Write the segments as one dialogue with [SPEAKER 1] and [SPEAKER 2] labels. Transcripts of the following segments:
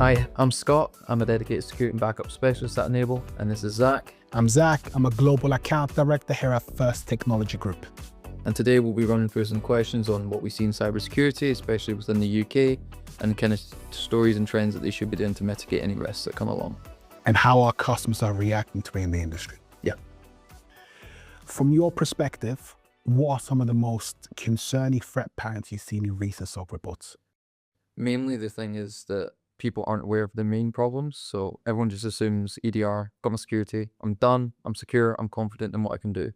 [SPEAKER 1] Hi, I'm Scott. I'm a dedicated security and backup specialist at N-able, and this is Zac.
[SPEAKER 2] I'm Zac. I'm a Global Account Director here at First Technology Group.
[SPEAKER 1] And today we'll be running through some questions on what we see in cybersecurity, especially within the UK, and kind of stories and trends that they should be doing to mitigate any risks that come along.
[SPEAKER 2] And how our customers are reacting to it in the industry.
[SPEAKER 1] Yeah.
[SPEAKER 2] From your perspective, what are some of the most concerning threat patterns you've seen in recent SOC reports?
[SPEAKER 1] Mainly the thing is that people aren't aware of the main problems, so everyone just assumes EDR, got my security, I'm done, I'm secure, I'm confident in what I can do.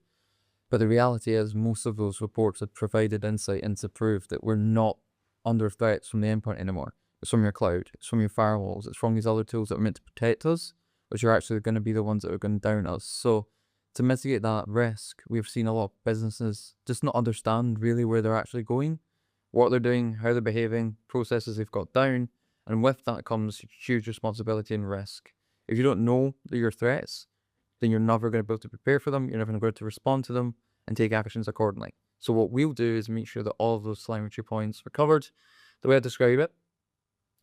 [SPEAKER 1] But the reality is most of those reports have provided insight into proof that we're not under threats from the endpoint anymore. It's from your cloud, it's from your firewalls, it's from these other tools that are meant to protect us, which are actually going to be the ones that are going to down us. So to mitigate that risk, we've seen a lot of businesses just not understand really where they're actually going, what they're doing, how they're behaving, processes they've got down, and with that comes huge responsibility and risk. If you don't know your threats, then you're never going to be able to prepare for them, you're never going to be able to respond to them and take actions accordingly. So what we'll do is make sure that all of those telemetry points are covered. The way I describe it,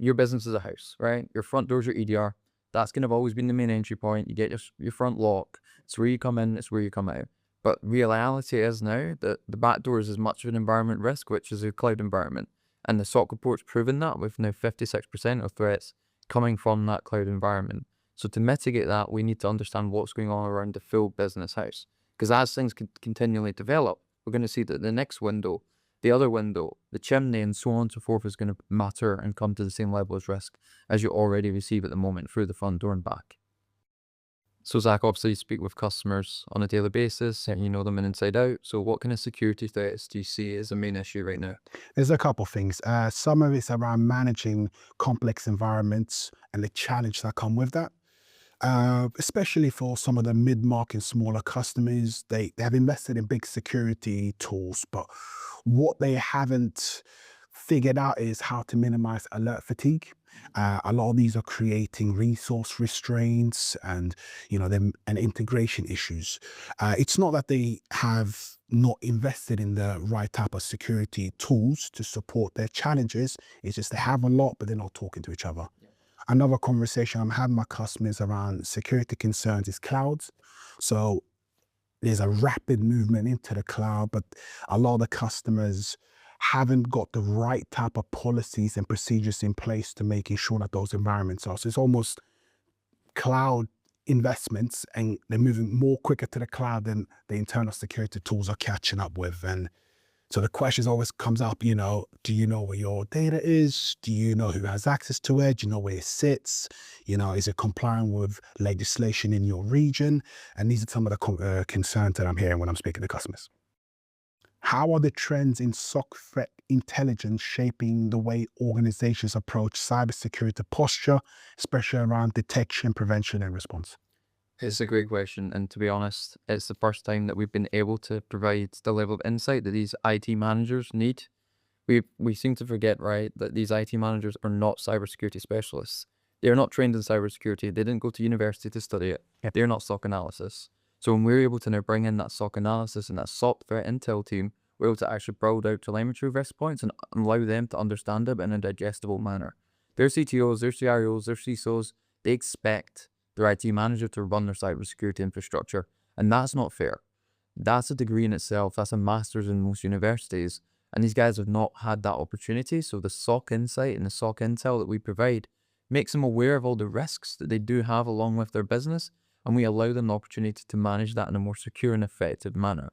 [SPEAKER 1] your business is a house, right? Your front door's your EDR. That's going to have always been the main entry point. You get your front lock. It's where you come in, it's where you come out. But reality is now that the back door is as much of an environment risk, which is a cloud environment. And the SOC report's proven that with now 56% of threats coming from that cloud environment. So to mitigate that, we need to understand what's going on around the full business house. Because as things continually develop, we're going to see that the next window, the other window, the chimney, and so on and so forth is going to matter and come to the same level of risk as you already receive at the moment through the front door and back. So Zac, obviously you speak with customers on a daily basis and you know them inside out. So what kind of security threats do you see as a main issue right now?
[SPEAKER 2] There's a couple of things. Some of it's around managing complex environments and the challenge that come with that. Especially for some of the mid-market, smaller customers, they have invested in big security tools, but what they haven't figured out is how to minimize alert fatigue. A lot of these are creating resource restraints and and integration issues. It's not that they have not invested in the right type of security tools to support their challenges. It's just they have a lot, but they're not talking to each other. Another conversation I'm having with my customers around security concerns is clouds. So there's a rapid movement into the cloud, but a lot of the customers haven't got the right type of policies and procedures in place to making sure that those environments are. So it's almost cloud investments and they're moving more quicker to the cloud than the internal security tools are catching up with. And so the question always comes up, do you know where your data is? Do you know who has access to it? Do you know where it sits? Is it complying with legislation in your region? And these are some of the concerns that I'm hearing when I'm speaking to customers. How are the trends in SOC threat intelligence shaping the way organizations approach cybersecurity posture, especially around detection, prevention, and response?
[SPEAKER 1] It's a great question, and to be honest, it's the first time that we've been able to provide the level of insight that these IT managers need. We seem to forget, right, that these IT managers are not cybersecurity specialists. They are not trained in cybersecurity. They didn't go to university to study it. They're not SOC analysis. So when we're able to now bring in that SOC analysis and that SOC threat intel team, we're able to actually build out telemetry risk points and allow them to understand it in a digestible manner. Their CTOs, their CIOs, their CISOs, they expect their IT manager to run their cybersecurity infrastructure. And that's not fair. That's a degree in itself. That's a master's in most universities. And these guys have not had that opportunity. So the SOC insight and the SOC intel that we provide makes them aware of all the risks that they do have along with their business. And we allow them the opportunity to manage that in a more secure and effective manner.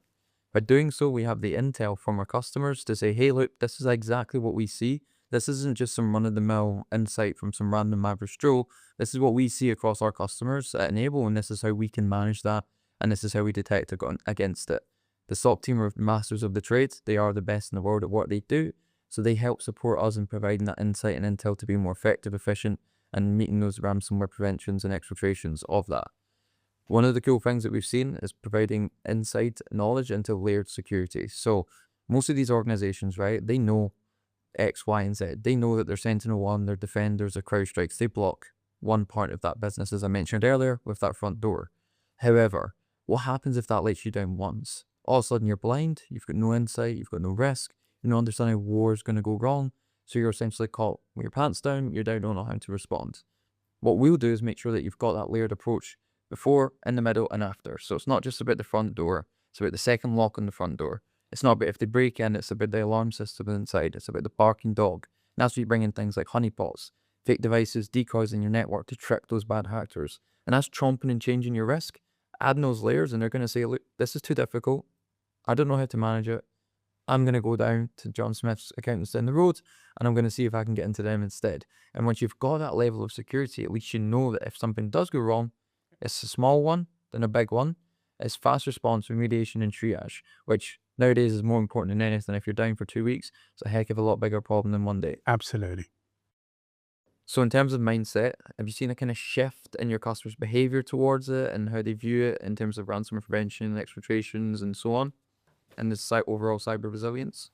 [SPEAKER 1] By doing so, we have the intel from our customers to say, hey, look, this is exactly what we see. This isn't just some run-of-the-mill insight from some random average Joe. This is what we see across our customers at N-able, and this is how we can manage that, and this is how we detect against it. The SOC team are masters of the trade. They are the best in the world at what they do, so they help support us in providing that insight and intel to be more effective, efficient, and meeting those ransomware preventions and exfiltrations of that. One of the cool things that we've seen is providing insight knowledge into layered security. So most of these organizations, right, they know X, Y, and Z. They know that their Sentinel-1, their Defenders, their CrowdStrikes, they block one part of that business, as I mentioned earlier, with that front door. However, what happens if that lets you down once? All of a sudden you're blind, you've got no insight, you've got no risk, you don't understand how war is going to go wrong. So you're essentially caught with your pants down, you don't know how to respond. What we'll do is make sure that you've got that layered approach before, in the middle, and after. So it's not just about the front door, it's about the second lock on the front door. It's not about if they break in, it's about the alarm system inside, it's about the barking dog. And that's where you bring in things like honeypots, fake devices, decoys in your network to trick those bad actors. And that's chomping and changing your risk, adding those layers, and they're going to say, look, this is too difficult. I don't know how to manage it. I'm going to go down to John Smith's accountants down the road and I'm going to see if I can get into them instead. And once you've got that level of security, at least you know that if something does go wrong, it's a small one than a big one. It's fast response, remediation, and triage, which nowadays is more important than anything. If you're down for 2 weeks, it's a heck of a lot bigger problem than one day.
[SPEAKER 2] Absolutely.
[SPEAKER 1] So in terms of mindset, have you seen a kind of shift in your customers' behavior towards it and how they view it in terms of ransomware prevention, exfiltrations, and so on? And the overall cyber resilience?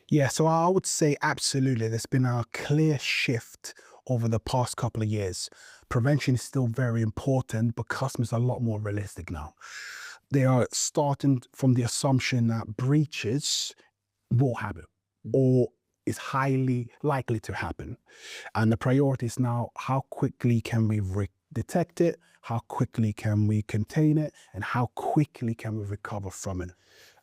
[SPEAKER 2] Yeah, so I would say absolutely. There's been a clear shift over the past couple of years. Prevention is still very important, but customers are a lot more realistic now. They are starting from the assumption that breaches will happen or is highly likely to happen. And the priority is now how quickly can we detect it, how quickly can we contain it, and how quickly can we recover from it.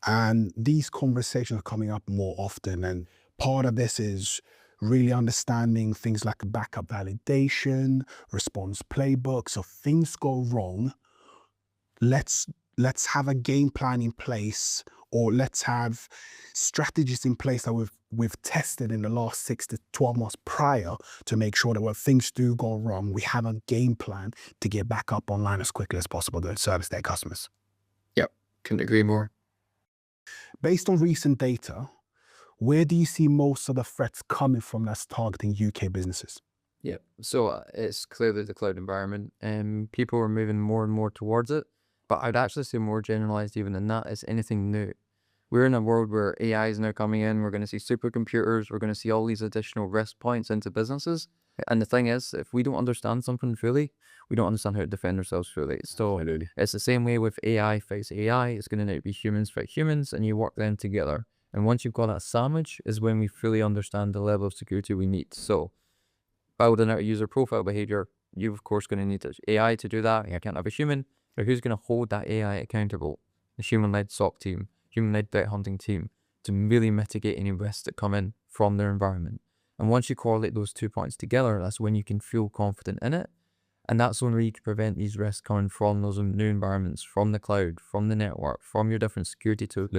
[SPEAKER 2] And these conversations are coming up more often. And part of this is really understanding things like backup validation, response playbooks. So things go wrong, let's have a game plan in place, or let's have strategies in place that we've tested in the last 6 to 12 months prior to make sure that when things do go wrong, we have a game plan to get back up online as quickly as possible to service their customers.
[SPEAKER 1] Yep, couldn't agree more.
[SPEAKER 2] Based on recent data, where do you see most of the threats coming from that's targeting UK businesses?
[SPEAKER 1] Yeah, so it's clearly the cloud environment, and people are moving more and more towards it. But I'd actually say more generalized even than that is anything new. We're in a world where AI is now coming in. We're going to see supercomputers. We're going to see all these additional risk points into businesses. And the thing is, if we don't understand something fully, we don't understand how to defend ourselves fully. So it's the same way with AI fights AI. It's going to need to be humans fight humans, and you work them together. And once you've got that sandwich is when we fully understand the level of security we need. So building out a user profile behavior, you're of course going to need AI to do that. You can't have a human. But who's going to hold that AI accountable? The human-led SOC team, human-led threat hunting team, to really mitigate any risks that come in from their environment. And once you correlate those 2 points together, that's when you can feel confident in it. And that's when you can prevent these risks coming from those new environments, from the cloud, from the network, from your different security tools,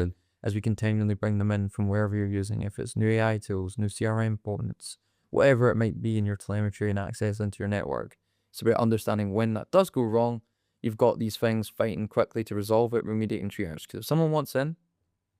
[SPEAKER 1] as we continually bring them in from wherever you're using, if it's new AI tools, new CRM components, whatever it might be in your telemetry and access into your network. It's about understanding when that does go wrong, you've got these things fighting quickly to resolve it, remediate and triage. Because if someone wants in,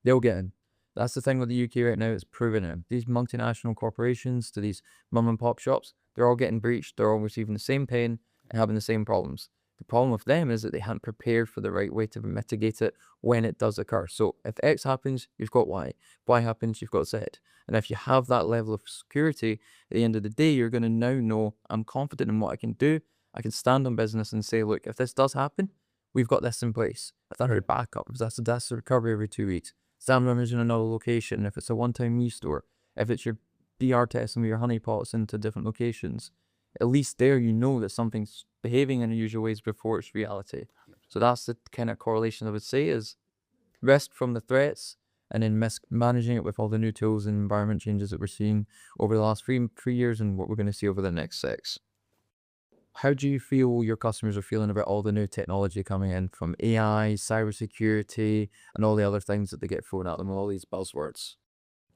[SPEAKER 1] they'll get in. That's the thing with the UK right now, it's proven it. These multinational corporations to these mum and pop shops, they're all getting breached, they're all receiving the same pain and having the same problems. The problem with them is that they hadn't prepared for the right way to mitigate it when it does occur. So if X happens, you've got Y. Y happens, you've got Z. And if you have that level of security, at the end of the day, you're going to now know I'm confident in what I can do. I can stand on business and say, look, if this does happen, we've got this in place. If that's a backup, if that's a disaster recovery every 2 weeks, SAM runners in another location, if it's a one-time restore, if it's your DR testing with your honeypots into different locations, at least there you know that something's behaving in unusual ways before it's reality. So that's the kind of correlation I would say is risk from the threats and then managing it with all the new tools and environment changes that we're seeing over the last three years and what we're going to see over the next 6. How do you feel your customers are feeling about all the new technology coming in from AI, cybersecurity, and all the other things that they get thrown at them with all these buzzwords?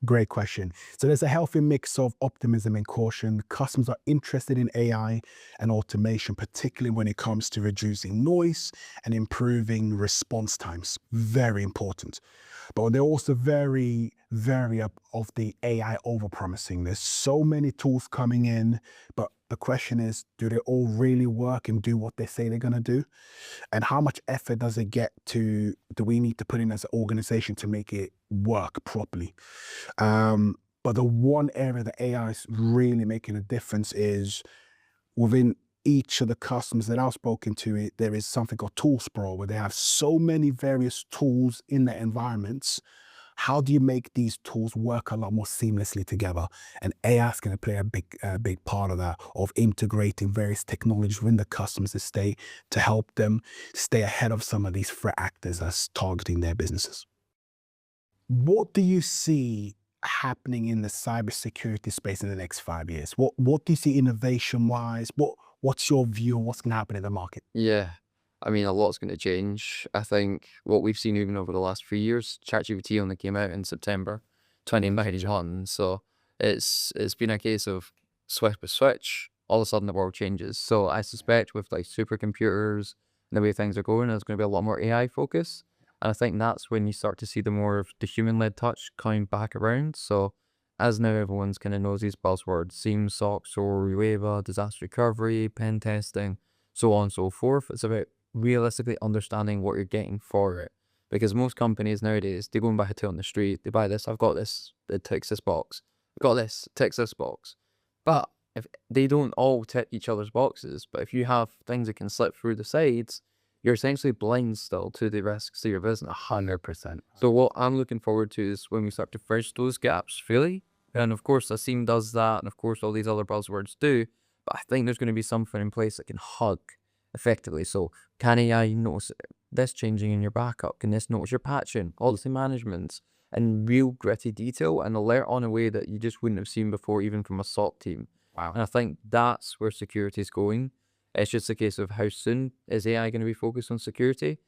[SPEAKER 2] Great question. So there's a healthy mix of optimism and caution. Customers are interested in AI and automation, particularly when it comes to reducing noise and improving response times. Very important. But they're also very of the AI overpromising. There's so many tools coming in, but the question is, do they all really work and do what they say they're going to do? And how much effort do we need to put in as an organization to make it work properly? But the one area that AI is really making a difference is within each of the customers that I've spoken to, there is something called tool sprawl, where they have so many various tools in their environments. How do you make these tools work a lot more seamlessly together? And AI is going to play a big part of that, of integrating various technologies within the customers to help them stay ahead of some of these threat actors that's targeting their businesses. What do you see happening in the cybersecurity space in the next 5 years? What do you see innovation wise? What's your view on what's going to happen in the market?
[SPEAKER 1] Yeah. I mean, a lot's going to change. I think what we've seen even over the last 3 years, ChatGPT only came out in September 2021. So it's been a case of switch by switch. All of a sudden, the world changes. So I suspect with like supercomputers and the way things are going, there's going to be a lot more AI focus. And I think that's when you start to see the more of the human-led touch coming back around. So as now everyone's kind of knows these buzzwords, SIEM, SOC, SOAR, UAVA, disaster recovery, pen testing, so on and so forth. It's about realistically understanding what you're getting for it. Because most companies nowadays, they go and buy a tool on the street, they buy this, I've got this, it ticks this box. I've got this, it ticks this box. But if they don't all tick each other's boxes, but if you have things that can slip through the sides, you're essentially blind still to the risks to your business.
[SPEAKER 2] 100%.
[SPEAKER 1] So what I'm looking forward to is when we start to bridge those gaps fully. And of course, a SIEM does that, and of course, all these other buzzwords do. But I think there's going to be something in place that can hug effectively. So can AI notice this changing in your backup? Can this notice your patching, policy management, and real gritty detail and alert on a way that you just wouldn't have seen before, even from a SOC team?
[SPEAKER 2] Wow.
[SPEAKER 1] And I think that's where security is going. It's just a case of how soon is AI going to be focused on security?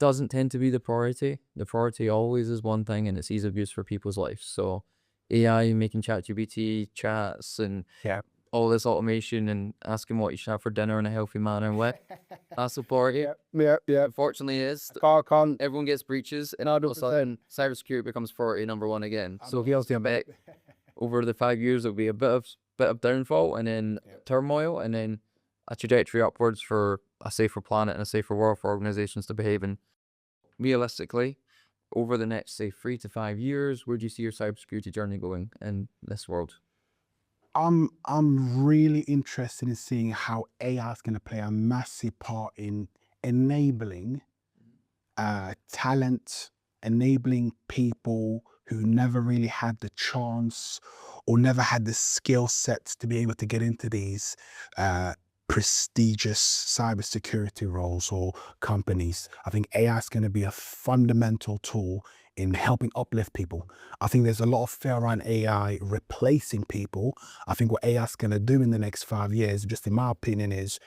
[SPEAKER 1] Doesn't tend to be the priority. The priority always is one thing, and it's ease of use for people's lives. So AI making ChatGPT chats and
[SPEAKER 2] Yeah.
[SPEAKER 1] all this automation and asking what you should have for dinner in a healthy manner and what that's the priority.
[SPEAKER 2] Yeah.
[SPEAKER 1] Unfortunately, is
[SPEAKER 2] Can't.
[SPEAKER 1] everyone gets breaches, and all of a sudden cybersecurity becomes priority number one again. So he also bet over the 5 years it'll be a bit of downfall and then turmoil and then a trajectory upwards for a safer planet and a safer world for organizations to behave in. Realistically, over the next, say, 3 to 5 years, where do you see your cybersecurity journey going in this world?
[SPEAKER 2] I'm really interested in seeing how AI is going to play a massive part in enabling talent, enabling people who never really had the chance or never had the skill sets to be able to get into these prestigious cybersecurity roles or companies. I think AI is going to be a fundamental tool in helping uplift people. I think there's a lot of fear around AI replacing people. I think what AI is going to do in the next 5 years, just in my opinion, is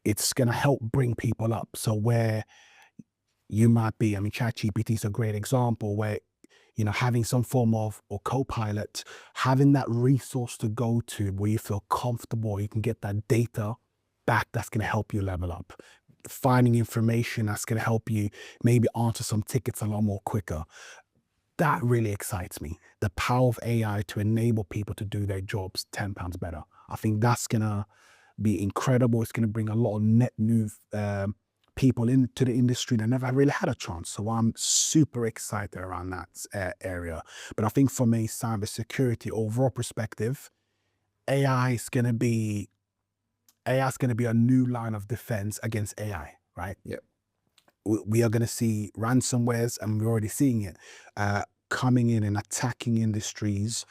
[SPEAKER 2] it's going to help bring people up. So where you might be, I mean, ChatGPT is a great example where, having some form of, or Copilot, having that resource to go to where you feel comfortable, you can get that data back that's going to help you level up. Finding information that's going to help you maybe answer some tickets a lot more quicker. That really excites me. The power of AI to enable people to do their jobs 10 pounds better. I think that's going to be incredible. It's going to bring a lot of net new people into the industry that never really had a chance. So I'm super excited around that area. But I think from a cybersecurity overall perspective, AI is going to be a new line of defense against AI, right?
[SPEAKER 1] Yep.
[SPEAKER 2] We are going to see ransomwares, and we're already seeing it, coming in and attacking industries,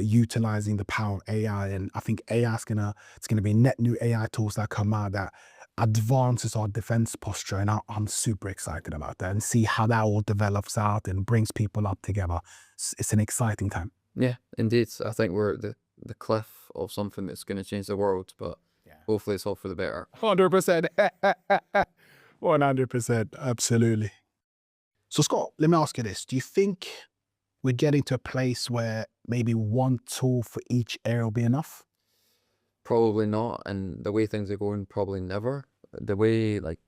[SPEAKER 2] utilizing the power of AI. And I think it's going to be net new AI tools that come out that advances our defense posture. And I'm super excited about that and see how that all develops out and brings people up together. It's an exciting time.
[SPEAKER 1] Yeah, indeed. I think we're at the cliff of something that's going to change the world, but hopefully it's all for the better.
[SPEAKER 2] 100%. 100%. Absolutely. So Scott, let me ask you this. Do you think we're getting to a place where maybe one tool for each area will be enough?
[SPEAKER 1] Probably not. And the way things are going, probably never. The way, like,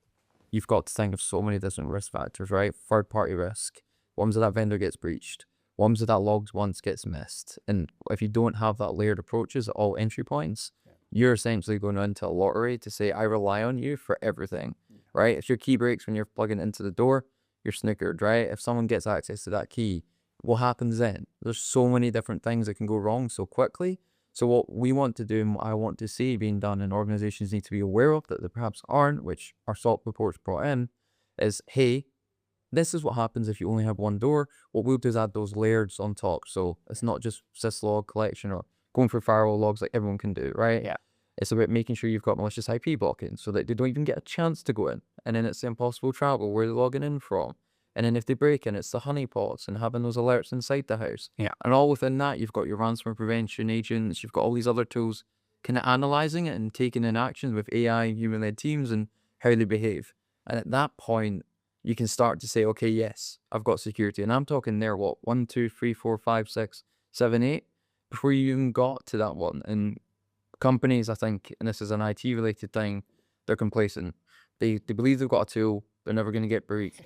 [SPEAKER 1] you've got to think of so many different risk factors, right? Third party risk. What happens if that vendor gets breached? What happens if that logs once gets missed? And if you don't have that layered approaches at all entry points, you're essentially going into a lottery to say, I rely on you for everything, right? If your key breaks when you're plugging it into the door, you're snookered, right? If someone gets access to that key, what happens then? There's so many different things that can go wrong so quickly. So what we want to do and what I want to see being done and organizations need to be aware of that they perhaps aren't, which our SOC reports brought in, is, hey, This is what happens if you only have one door. What we'll do is add those layers on top. So it's not just syslog collection or going for firewall logs like everyone can do, right?
[SPEAKER 3] Yeah.
[SPEAKER 1] It's about making sure you've got malicious IP blocking so that they don't even get a chance to go in. And then it's the impossible travel, where they're logging in from. And then if they break in, it's the honeypots and having those alerts inside the house.
[SPEAKER 3] Yeah.
[SPEAKER 1] And all within that, you've got your ransomware prevention agents, you've got all these other tools kind of analyzing it and taking in actions with AI and human-led teams and how they behave. And at that point, you can start to say, okay, yes, I've got security. And I'm talking there, what, 1, 2, 3, 4, 5, 6, 7, 8, before you even got to that one. And companies, I think, and this is an IT related thing, they're complacent. They believe they've got a tool, they're never going to get breached.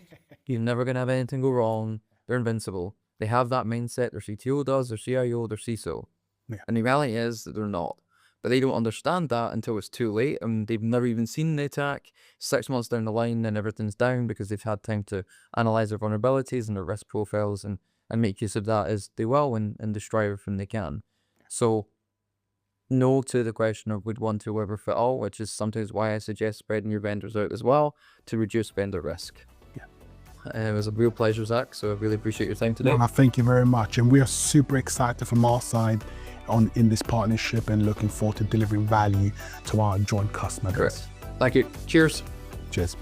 [SPEAKER 1] You're never going to have anything go wrong. They're invincible. They have that mindset, their CTO does, their CIO, their CISO.
[SPEAKER 2] Yeah.
[SPEAKER 1] And the reality is that they're not. But they don't understand that until it's too late and they've never even seen the attack. 6 months down the line and everything's down because they've had time to analyze their vulnerabilities and their risk profiles and make use of that as they will and destroy everything they can. So no to the question of would one tool ever fit all, which is sometimes why I suggest spreading your vendors out as well to reduce vendor risk.
[SPEAKER 2] Yeah.
[SPEAKER 1] It was a real pleasure, Zach, so I really appreciate your time today.
[SPEAKER 2] Well, thank you very much. And we are super excited from our side in this partnership and looking forward to delivering value to our joint customer base.
[SPEAKER 1] Correct. Thank you. Cheers.
[SPEAKER 2] Cheers.